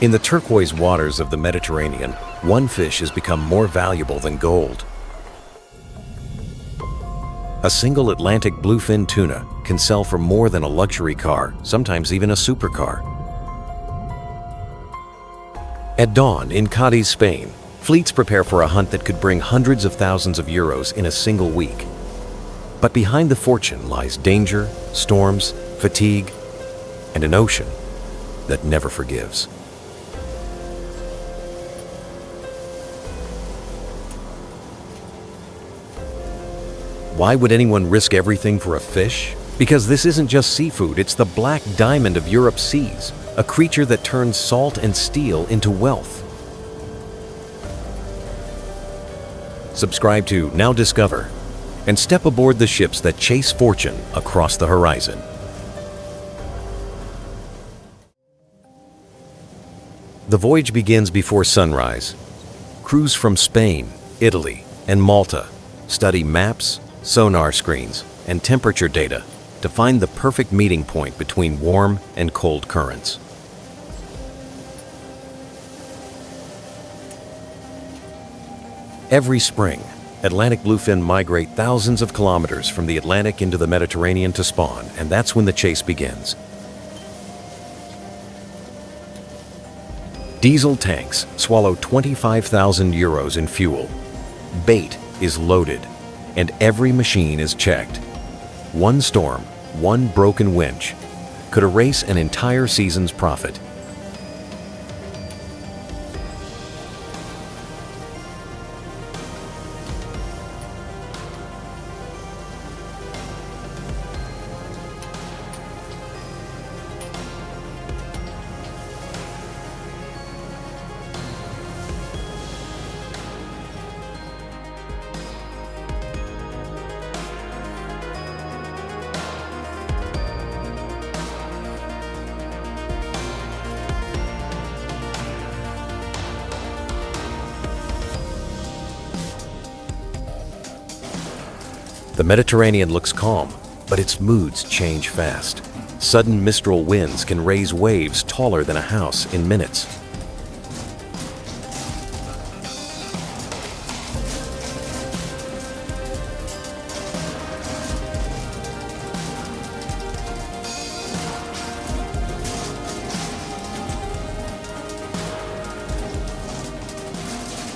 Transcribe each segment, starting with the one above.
In the turquoise waters of the Mediterranean, one fish has become more valuable than gold. A single Atlantic bluefin tuna can sell for more than a luxury car, sometimes even a supercar. At dawn in Cadiz, Spain, fleets prepare for a hunt that could bring hundreds of thousands of euros in a single week. But behind the fortune lies danger, storms, fatigue, and an ocean that never forgives. Why would anyone risk everything for a fish? Because this isn't just seafood, it's the black diamond of Europe's seas, a creature that turns salt and steel into wealth. Subscribe to Now Discover and step aboard the ships that chase fortune across the horizon. The voyage begins before sunrise. Crews from Spain, Italy, and Malta study maps, sonar screens, and temperature data to find the perfect meeting point between warm and cold currents. Every spring, Atlantic bluefin migrate thousands of kilometers from the Atlantic into the Mediterranean to spawn, and that's when the chase begins. Diesel tanks swallow 25,000 euros in fuel. Bait is loaded, and every machine is checked. One storm, one broken winch, could erase an entire season's profit. The Mediterranean looks calm, but its moods change fast. Sudden mistral winds can raise waves taller than a house in minutes.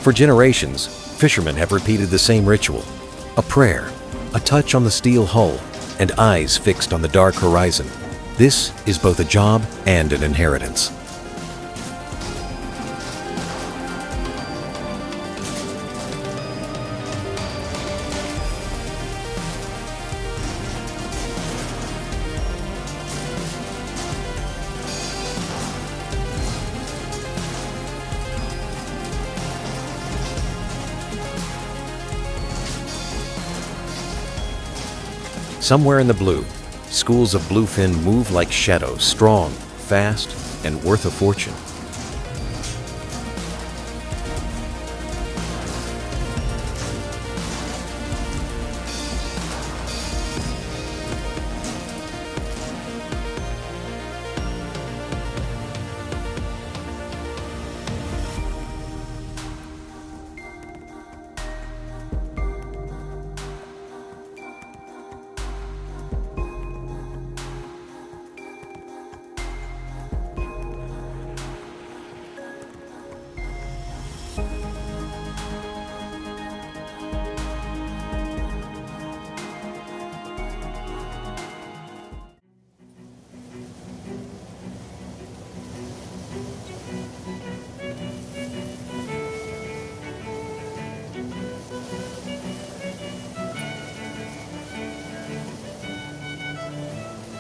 For generations, fishermen have repeated the same ritual: a prayer, a touch on the steel hull, and eyes fixed on the dark horizon. This is both a job and an inheritance. Somewhere in the blue, schools of bluefin move like shadows, strong, fast, and worth a fortune.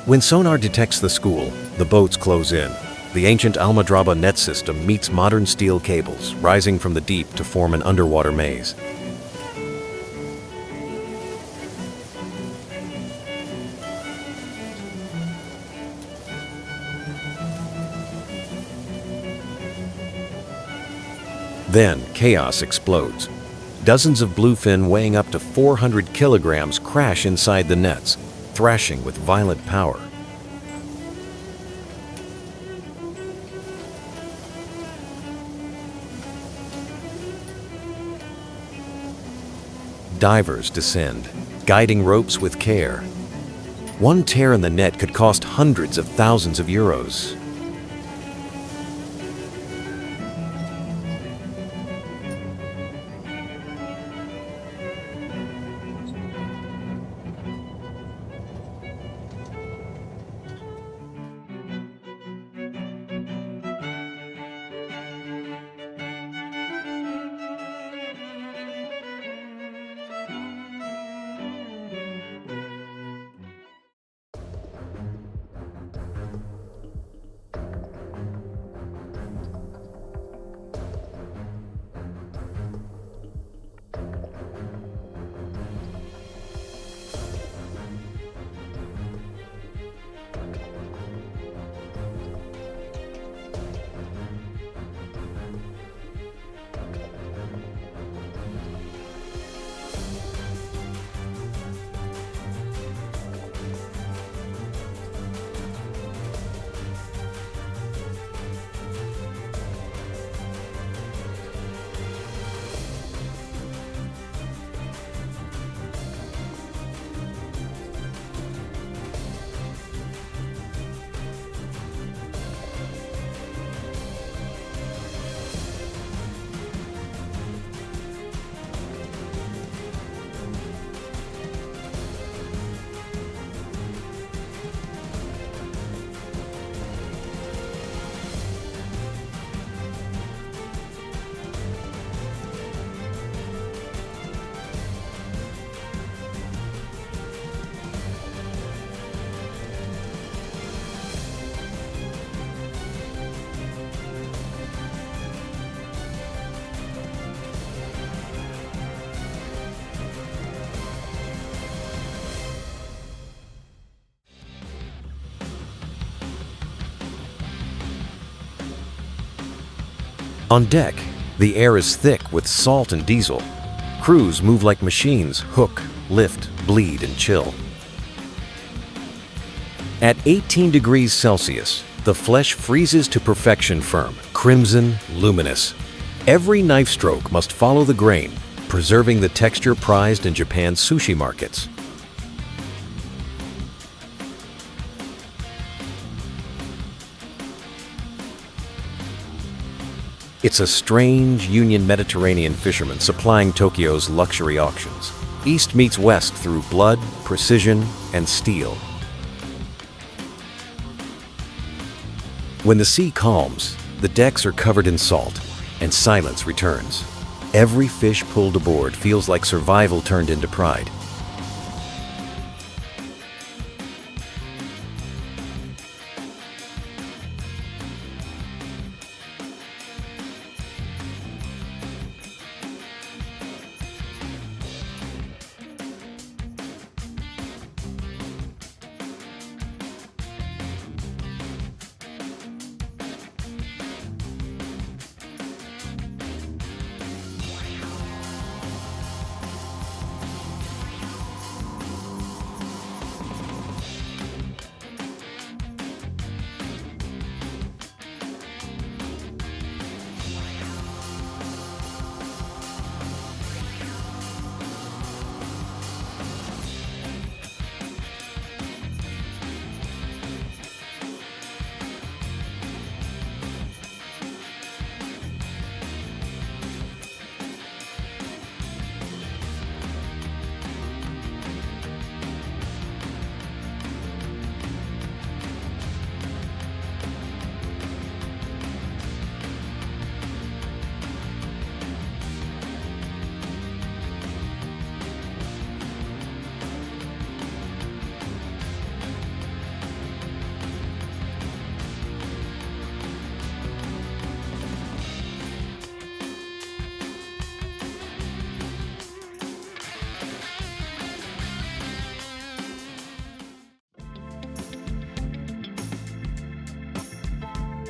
When sonar detects the school, the boats close in. The ancient Almadraba net system meets modern steel cables, rising from the deep to form an underwater maze. Then, chaos explodes. Dozens of bluefin weighing up to 400 kilograms crash inside the nets, thrashing with violent power. Divers descend, guiding ropes with care. One tear in the net could cost hundreds of thousands of euros. On deck, the air is thick with salt and diesel. Crews move like machines, hook, lift, bleed, and chill. At 18 degrees Celsius, the flesh freezes to perfection firm, crimson, luminous. Every knife stroke must follow the grain, preserving the texture prized in Japan's sushi markets. It's a strange Union Mediterranean fisherman supplying Tokyo's luxury auctions. East meets west through blood, precision, and steel. When the sea calms, the decks are covered in salt, and silence returns. Every fish pulled aboard feels like survival turned into pride.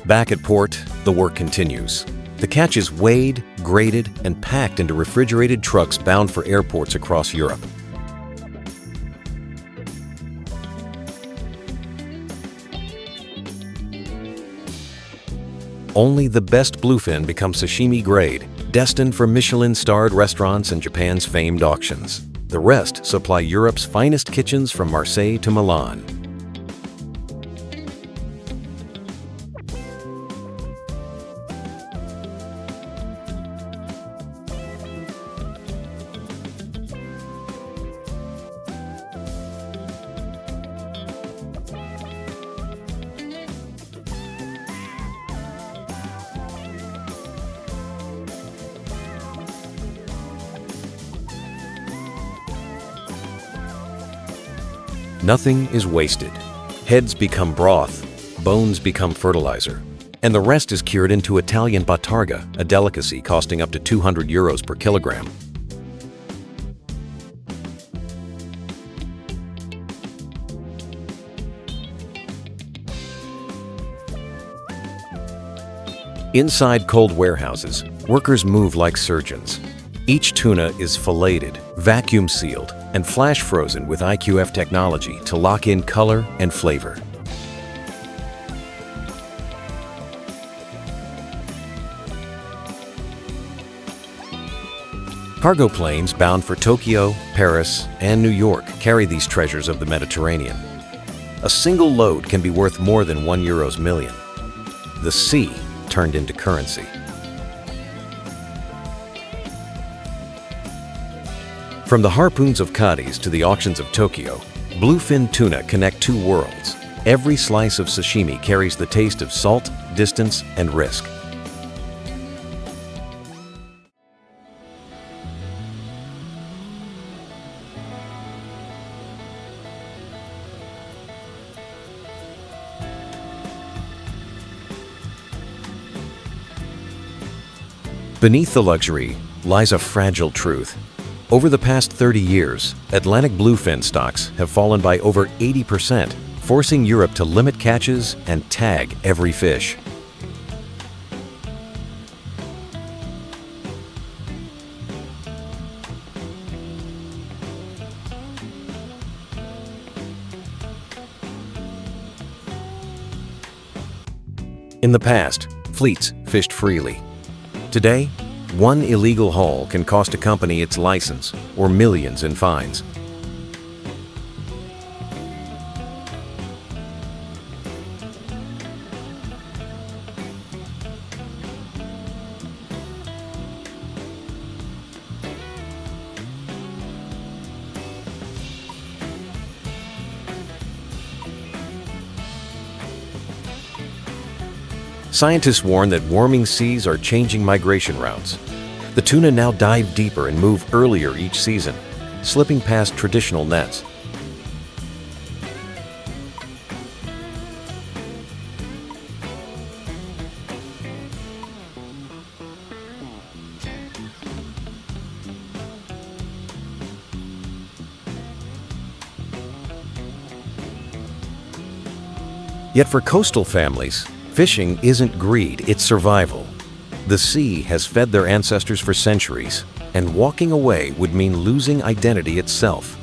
Back at port, the work continues. The catch is weighed, graded, and packed into refrigerated trucks bound for airports across Europe. Only the best bluefin become sashimi grade, destined for Michelin-starred restaurants and Japan's famed auctions. The rest supply Europe's finest kitchens from Marseille to Milan. Nothing is wasted. Heads become broth, bones become fertilizer, and the rest is cured into Italian bottarga, a delicacy costing up to €200 per kilogram. Inside cold warehouses, workers move like surgeons. Each tuna is filleted, vacuum sealed, and flash frozen with IQF technology to lock in color and flavor. Cargo planes bound for Tokyo, Paris, and New York carry these treasures of the Mediterranean. A single load can be worth more than €1 million. The sea turned into currency. From the harpoons of Cadiz to the auctions of Tokyo, Bluefin tuna connect two worlds. Every slice of sashimi carries the taste of salt, distance, and risk. Beneath the luxury lies a fragile truth. Over the past 30 years, Atlantic bluefin stocks have fallen by over 80%, forcing Europe to limit catches and tag every fish. In the past, fleets fished freely. Today, one illegal haul can cost a company its license or millions in fines. Scientists warn that warming seas are changing migration routes. The tuna now dive deeper and move earlier each season, slipping past traditional nets. Yet for coastal families, fishing isn't greed, it's survival. The sea has fed their ancestors for centuries, and walking away would mean losing identity itself.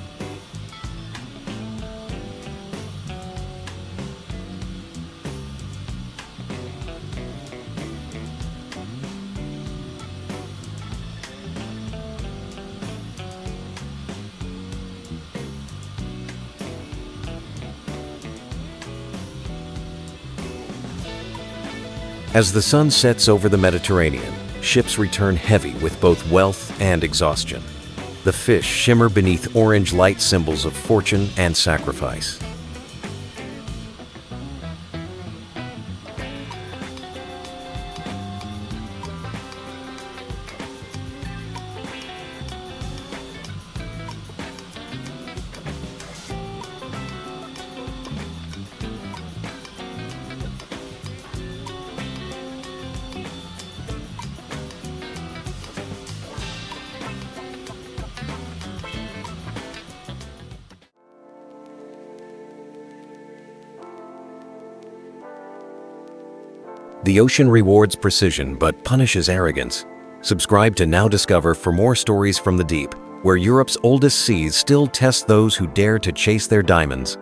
As the sun sets over the Mediterranean, ships return heavy with both wealth and exhaustion. The fish shimmer beneath orange light symbols of fortune and sacrifice. The ocean rewards precision but punishes arrogance. Subscribe to Now Discover for more stories from the deep, where Europe's oldest seas still test those who dare to chase their diamonds.